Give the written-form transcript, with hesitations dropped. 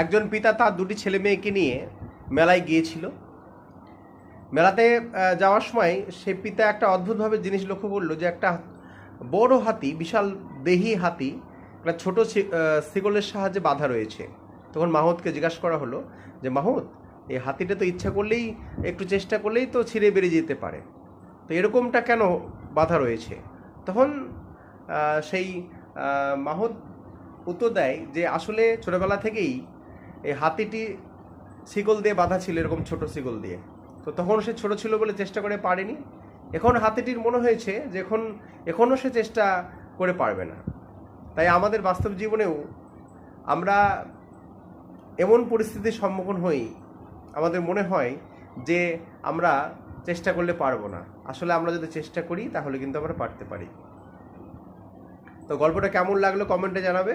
একজন পিতা তার দুটি ছেলে মেয়েকে নিয়ে মেলায় গিয়েছিল। মেলাতে যাওয়ার সময় সেই পিতা একটা অদ্ভুতভাবে জিনিস লক্ষ্য করলো যে একটা বড় হাতি, বিশাল দেহি হাতি একটা ছোট শিকলের সাহায্যে বাঁধা রয়েছে। তখন মাহুতকে জিজ্ঞাসা করা হলো যে মাহুত, এই হাতিটা তো ইচ্ছা করলেই, একটু চেষ্টা করলেই তো ছিঁড়ে বেরিয়ে যেতে পারে, তো এরকমটা কেন বাধা রয়েছে? তখন সেই মাহুত উত্তর দেয় যে আসলে ছোটোবেলা থেকেই এই হাতিটি শিকল দিয়ে বাঁধা ছিল, এরকম ছোট শিকল দিয়ে। তো তখন সে ছোট ছিল বলে চেষ্টা করে পারেনি। এখন হাতিটির মনে হয়েছে যে এখনও সে চেষ্টা করে পারবে না। তাই আমাদের বাস্তব জীবনেও আমরা এমন পরিস্থিতির সম্মুখীন হই, আমাদের মনে হয় যে আমরা চেষ্টা করলে পারবো না। আসলে আমরা যদি চেষ্টা করি তাহলে কিন্তু আমরা পারতে পারি। তো গল্পটা কেমন লাগলো কমেন্টে জানাবে।